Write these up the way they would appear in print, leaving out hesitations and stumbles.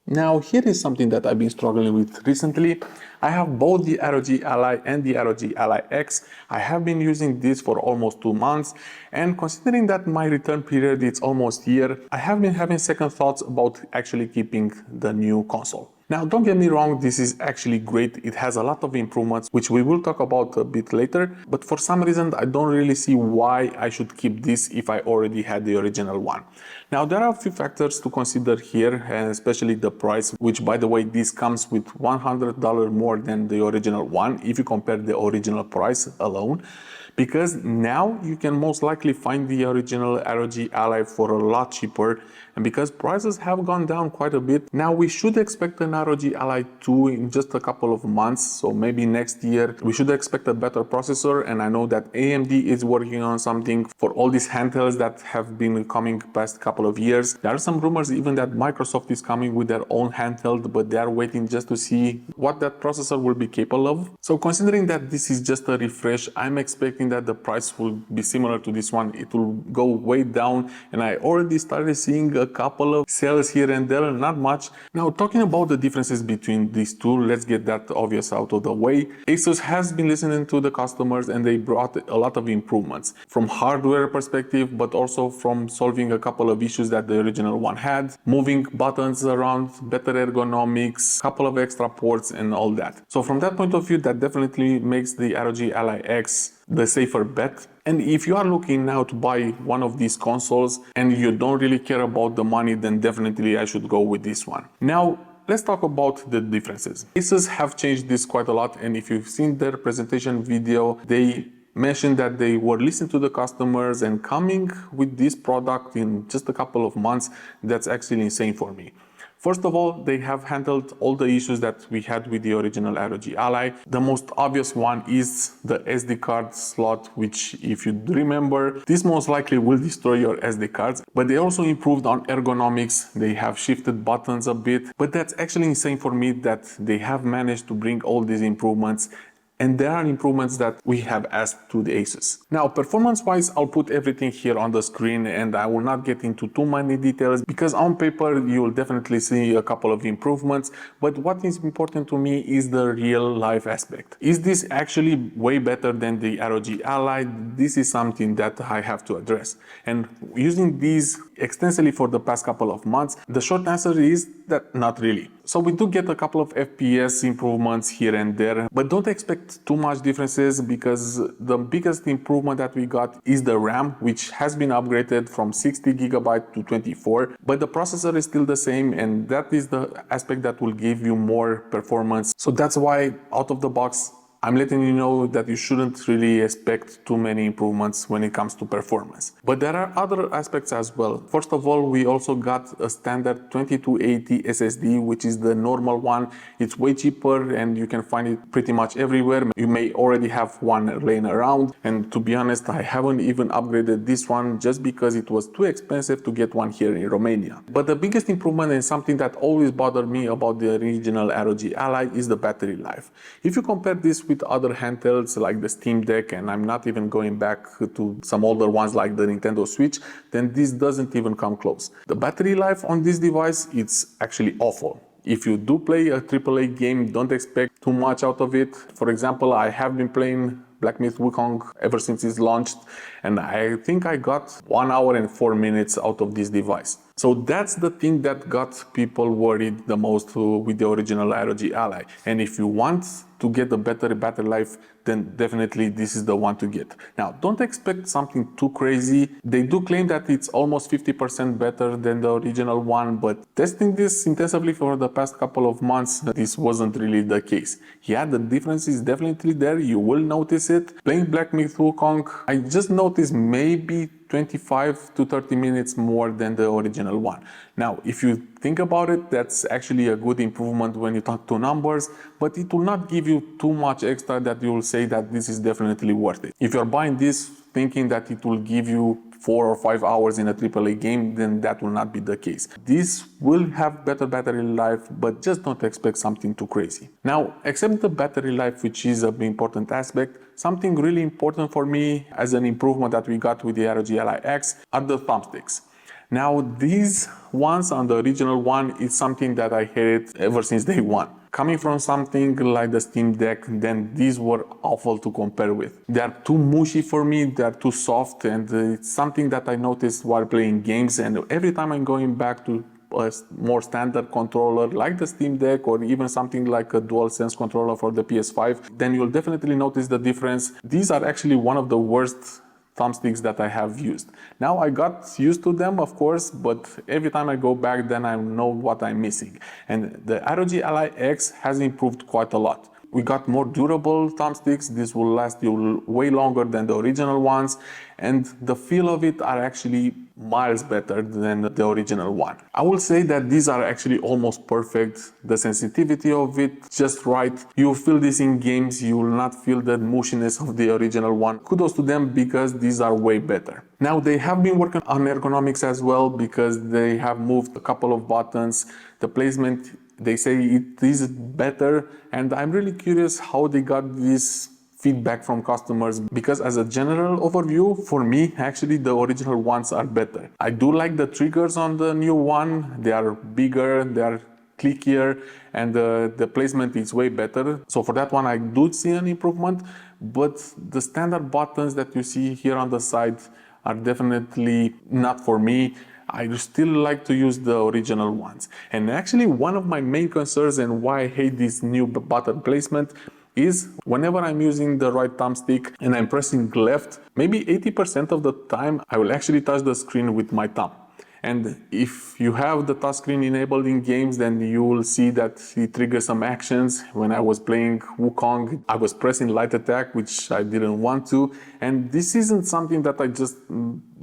Now, here is something that I've been struggling with recently. I have both the ROG Ally and the ROG Ally X. I have been using this for almost 2 months, and considering that my return period is almost a year, I have been having second thoughts about actually keeping the new console. Now, don't get me wrong, this is actually great. It has a lot of improvements, which we will talk about a bit later, but for some reason, I don't really see why I should keep this if I already had the original one. Now, there are a few factors to consider here, and especially the price, which, by the way, this comes with $100 more than the original one if you compare the original price alone, because now you can most likely find the original ROG Ally for a lot cheaper, and because prices have gone down quite a bit, now we should expect an ROG Ally 2 in just a couple of months, so maybe next year we should expect a better processor. And I know that AMD is working on something for all these handhelds that have been coming past couple of years. There are some rumors even that Microsoft is coming with their own handheld, but they are waiting just to see what that processor will be capable of. So considering that this is just a refresh, I'm expecting that the price will be similar to this one. It will go way down, and I already started seeing a couple of sales here and there, not much. Now, talking about the differences between these two, let's get that obvious out of the way. Asus has been listening to the customers, and they brought a lot of improvements from hardware perspective, but also from solving a couple of issues that the original one had, moving buttons around, better ergonomics, couple of extra ports and all that. So from that point of view, that definitely makes the ROG Ally X the safer bet. And if you are looking now to buy one of these consoles and you don't really care about the money, then definitely I should go with this one. Now, let's talk about the differences. Asus have changed this quite a lot, and if you've seen their presentation video, they mentioned that they were listening to the customers and coming with this product in just a couple of months. That's actually insane for me. First of all, they have handled all the issues that we had with the original ROG Ally. The most obvious one is the SD card slot, which, if you remember, this most likely will destroy your SD cards. But they also improved on ergonomics. They have shifted buttons a bit. But that's actually insane for me that they have managed to bring all these improvements. And there are improvements that we have asked to the Asus. Now, performance-wise, I'll put everything here on the screen, and I will not get into too many details because on paper you will definitely see a couple of improvements. But what is important to me is the real-life aspect. Is this actually way better than the ROG Ally? This is something that I have to address. And using these extensively for the past couple of months, the short answer is that not really. So we do get a couple of FPS improvements here and there, but don't expect too much differences because the biggest improvement that we got is the RAM, which has been upgraded from 60GB to 24, but the processor is still the same, and that is the aspect that will give you more performance. So that's why out of the box, I'm letting you know that you shouldn't really expect too many improvements when it comes to performance. But there are other aspects as well. First of all, we also got a standard 2280 SSD, which is the normal one. It's way cheaper and you can find it pretty much everywhere. You may already have one laying around. And to be honest, I haven't even upgraded this one just because it was too expensive to get one here in Romania. But the biggest improvement and something that always bothered me about the original ROG Ally is the battery life. If you compare this with other handhelds like the Steam Deck, and I'm not even going back to some older ones like the Nintendo Switch, then this doesn't even come close. The battery life on this device, it's actually awful. If you do play a AAA game, don't expect too much out of it. For example, I have been playing Black Myth Wukong ever since it's launched, and I think I got 1 hour and 4 minutes out of this device. So that's the thing that got people worried the most with the original ROG Ally. And if you want to get a better battery life, then definitely this is the one to get. Now, don't expect something too crazy. They do claim that it's almost 50% better than the original one, but testing this intensively for the past couple of months, this wasn't really the case. Yeah, the difference is definitely there. You will notice it. Playing Black Myth Wukong, I just noticed maybe 25 to 30 minutes more than the original one. Now, if you think about it, that's actually a good improvement when you talk to numbers, but it will not give you too much extra that you will say that this is definitely worth it. If you're buying this thinking that it will give you 4 or 5 hours in a AAA game, then that will not be the case. This will have better battery life, but just don't expect something too crazy. Now, except the battery life, which is an important aspect, something really important for me as an improvement that we got with the ROG Ally X are the thumbsticks. Now, these ones on the original one is something that I hated ever since day one. Coming from something like the Steam Deck, then these were awful to compare with. They are too mushy for me, they are too soft, and it's something that I noticed while playing games, and every time I'm going back to a more standard controller like the Steam Deck or even something like a DualSense controller for the PS5, then you'll definitely notice the difference. These are actually one of the worst thumbsticks that I have used. Now I got used to them, of course, but every time I go back, then I know what I'm missing. And the ROG Ally X has improved quite a lot. We got more durable thumbsticks. This will last you way longer than the original ones, and the feel of it are actually miles better than the original one. I will say that these are actually almost perfect. The sensitivity of it just right. You feel this in games, you will not feel the mushiness of the original one. Kudos to them because these are way better. Now they have been working on ergonomics as well because they have moved a couple of buttons. The placement, they say it is better, and I'm really curious how they got this feedback from customers, because as a general overview, for me, actually the original ones are better. I do like the triggers on the new one. They are bigger, they are clickier, and the placement is way better. So for that one, I do see an improvement, but the standard buttons that you see here on the side are definitely not for me. I still like to use the original ones. And actually one of my main concerns and why I hate this new button placement is whenever I'm using the right thumbstick and I'm pressing left, maybe 80% of the time I will actually touch the screen with my thumb. And if you have the touchscreen enabled in games, then you will see that it triggers some actions. When I was playing Wukong, I was pressing light attack, which I didn't want to. And this isn't something that I just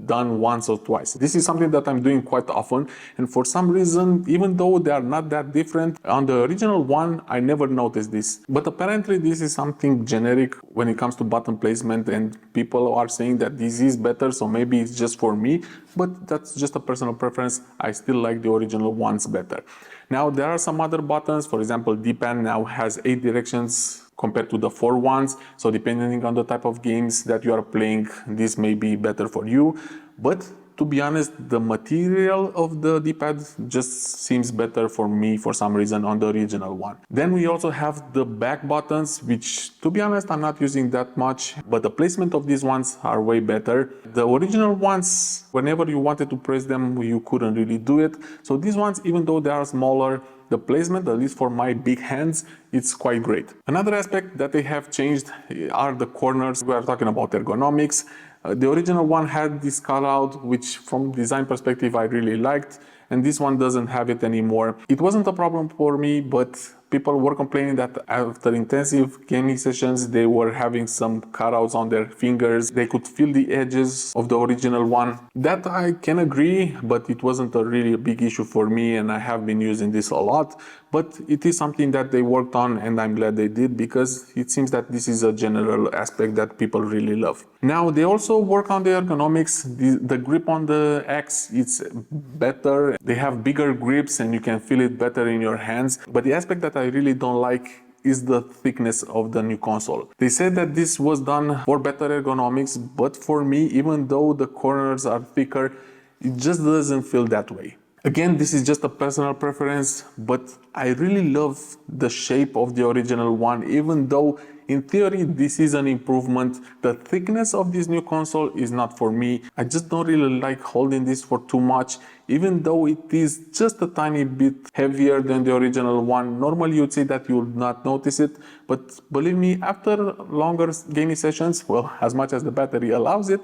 done once or twice. This is something that I'm doing quite often. And for some reason, even though they are not that different, on the original one, I never noticed this. But apparently this is something generic when it comes to button placement, and people are saying that this is better, so maybe it's just for me. But that's just a personal preference. I still like the original ones better. Now there are some other buttons. For example, D-pad now has 8 directions compared to the 4 ones. So depending on the type of games that you are playing, this may be better for you. But to be honest, the material of the D-pad just seems better for me for some reason on the original one. Then we also have the back buttons, which to be honest, I'm not using that much, but the placement of these ones are way better. The original ones, whenever you wanted to press them, you couldn't really do it. So these ones, even though they are smaller, the placement, at least for my big hands, it's quite great. Another aspect that they have changed are the corners. We are talking about ergonomics. The original one had this cutout, which from design perspective I really liked, and this one doesn't have it anymore. It wasn't a problem for me, but people were complaining that after intensive gaming sessions, they were having some cutouts on their fingers. They could feel the edges of the original one. That I can agree, but it wasn't a really big issue for me, and I have been using this a lot. But it is something that they worked on, and I'm glad they did, because it seems that this is a general aspect that people really love. Now, they also work on the ergonomics. The grip on the X, it's better. They have bigger grips and you can feel it better in your hands. But the aspect that I really don't like is the thickness of the new console. They said that this was done for better ergonomics, but for me, even though the corners are thicker, it just doesn't feel that way. Again, this is just a personal preference, but I really love the shape of the original one, even though in theory this is an improvement. The thickness of this new console is not for me. I just don't really like holding this for too much, even though it is just a tiny bit heavier than the original one. Normally you'd say that you would not notice it, but believe me, after longer gaming sessions, well, as much as the battery allows it,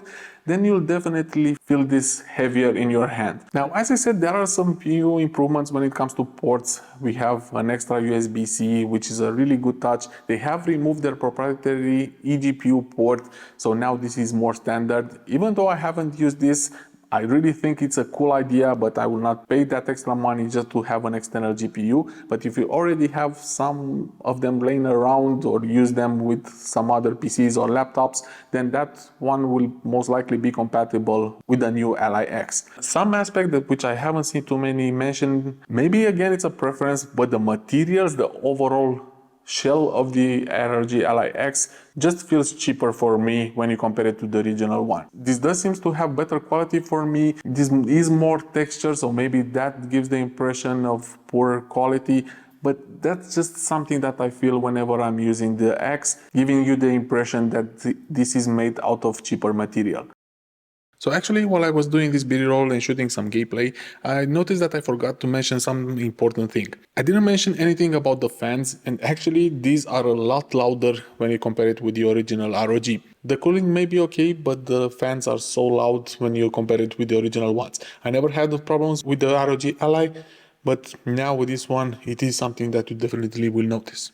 then you'll definitely feel this heavier in your hand. Now, as I said, there are some few improvements when it comes to ports. We have an extra USB-C, which is a really good touch. They have removed their proprietary eGPU port, so now this is more standard. Even though I haven't used this, I really think it's a cool idea, but I will not pay that extra money just to have an external GPU. But if you already have some of them laying around or use them with some other PCs or laptops, then that one will most likely be compatible with the new Ally X. Some aspect that which I haven't seen too many mention, maybe again it's a preference, but the materials, the overall shell of the ROG Ally X just feels cheaper for me when you compare it to the original one. This does seem to have better quality for me. This is more texture, so maybe that gives the impression of poor quality. But that's just something that I feel whenever I'm using the X, giving you the impression that this is made out of cheaper material. So actually, while I was doing this B-roll and shooting some gameplay, I noticed that I forgot to mention some important thing. I didn't mention anything about the fans, and actually these are a lot louder when you compare it with the original ROG. The cooling may be okay, but the fans are so loud when you compare it with the original ones. I never had the problems with the ROG Ally, but now with this one, it is something that you definitely will notice.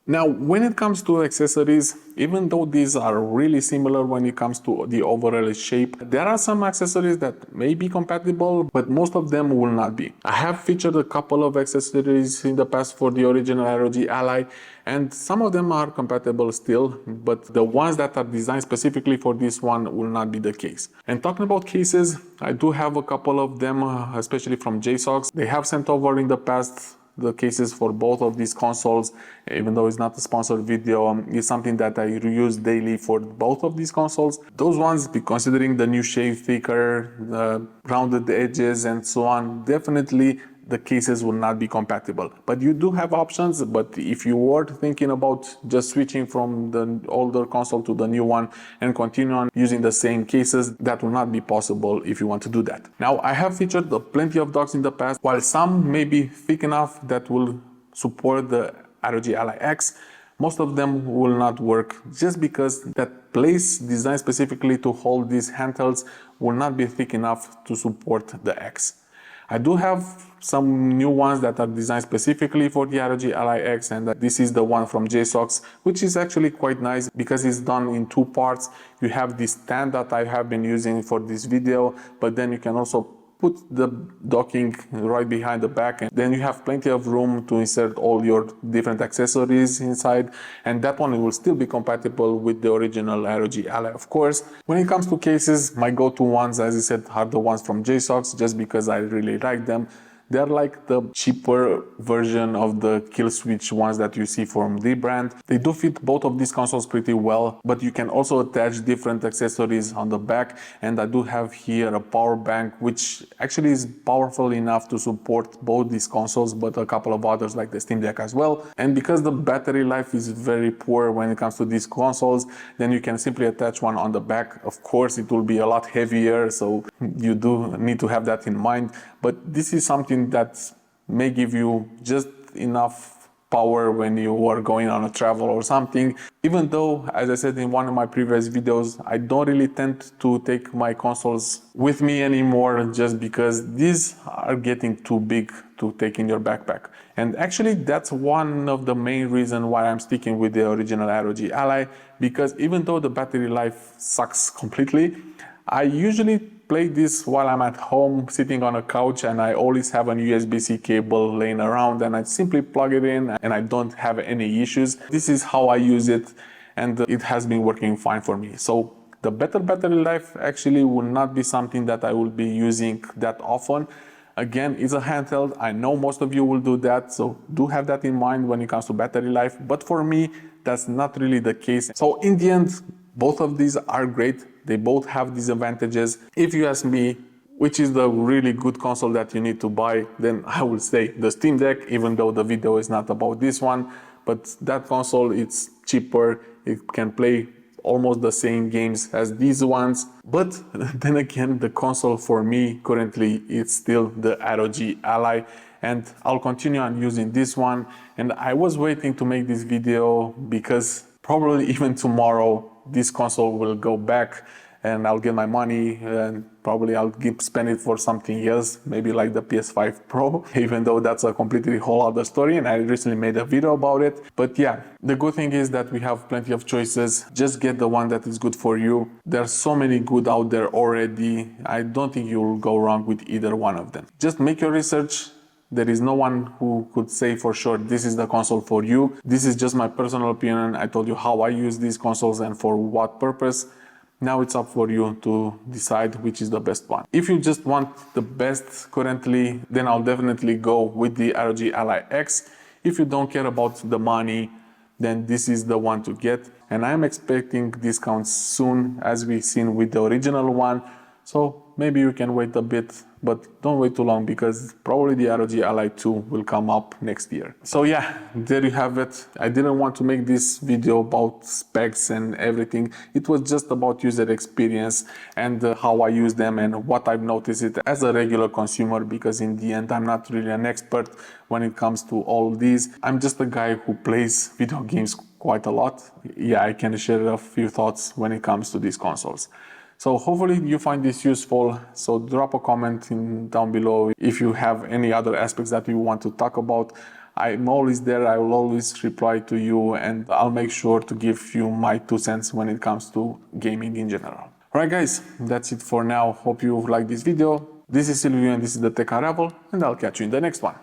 Now, when it comes to accessories, even though these are really similar when it comes to the overall shape, there are some accessories that may be compatible, but most of them will not be. I have featured a couple of accessories in the past for the original ROG Ally, and some of them are compatible still, but the ones that are designed specifically for this one will not be the case. And talking about cases, I do have a couple of them, especially from JSOX. They have sent over in the past the cases for both of these consoles, even though it's not a sponsored video. It's something that I reuse daily for both of these consoles. Those ones, considering the new shape, thicker, rounded edges and so on, definitely the cases will not be compatible. But you do have options. But if you were thinking about just switching from the older console to the new one and continue on using the same cases, that will not be possible if you want to do that. Now, I have featured plenty of docks in the past. While some may be thick enough that will support the ROG Ally X, most of them will not work just because that place designed specifically to hold these handhelds will not be thick enough to support the X. I do have some new ones that are designed specifically for the ROG Ally X, and this is the one from JSOX, which is actually quite nice because it's done in two parts. You have this stand that I have been using for this video, but then you can also put the docking right behind the back, and then you have plenty of room to insert all your different accessories inside, and that one will still be compatible with the original ROG Ally, of course. When it comes to cases, my go-to ones, as I said, are the ones from JSOX, just because I really like them. They're like the cheaper version of the kill switch ones that you see from the brand. They do fit both of these consoles pretty well, but you can also attach different accessories on the back. And I do have here a power bank, which actually is powerful enough to support both these consoles, but a couple of others like the Steam Deck as well. And because the battery life is very poor when it comes to these consoles, then you can simply attach one on the back. Of course, it will be a lot heavier, so you do need to have that in mind. But this is something that may give you just enough power when you are going on a travel or something. Even though, as I said in one of my previous videos, I don't really tend to take my consoles with me anymore just because these are getting too big to take in your backpack. And actually that's one of the main reasons why I'm sticking with the original ROG Ally, because even though the battery life sucks completely, I usually play this while I'm at home sitting on a couch, and I always have an USB-C cable laying around, and I simply plug it in and I don't have any issues. This is how I use it, and it has been working fine for me. So the better battery life actually will not be something that I will be using that often. Again, it's a handheld. I know most of you will do that, so do have that in mind when it comes to battery life. But for me, that's not really the case. So in the end, both of these are great. They both have these advantages. If you ask me which is the really good console that you need to buy, then I will say the Steam Deck, even though the video is not about this one. But that console, it's cheaper. It can play almost the same games as these ones. But then again, the console for me currently, it's still the ROG Ally. And I'll continue on using this one. And I was waiting to make this video because probably even tomorrow, this console will go back and I'll get my money and probably I'll spend it for something else, maybe like the PS5 Pro, even though that's a completely whole other story and I recently made a video about it. But yeah, the good thing is that we have plenty of choices. Just get the one that is good for you. There are so many good out there already. I don't think you'll go wrong with either one of them. Just make your research. There is no one who could say for sure this is the console for you. This is just my personal opinion. I told you how I use these consoles and for what purpose. Now it's up for you to decide which is the best one. If you just want the best currently, then I'll definitely go with the ROG Ally X. If you don't care about the money, then this is the one to get. And I'm expecting discounts soon, as we've seen with the original one. So maybe you can wait a bit, but don't wait too long, because probably the ROG Ally 2 will come up next year. So yeah, there you have it. I didn't want to make this video about specs and everything. It was just about user experience and how I use them and what I've noticed it as a regular consumer, because in the end I'm not really an expert when it comes to all these. I'm just a guy who plays video games quite a lot. Yeah, I can share a few thoughts when it comes to these consoles. So hopefully you find this useful. So drop a comment down below if you have any other aspects that you want to talk about. I'm always there. I will always reply to you, and I'll make sure to give you my 2 cents when it comes to gaming in general. Alright guys, that's it for now. Hope you liked this video. This is Silvio and this is the Tech Unravel, and I'll catch you in the next one.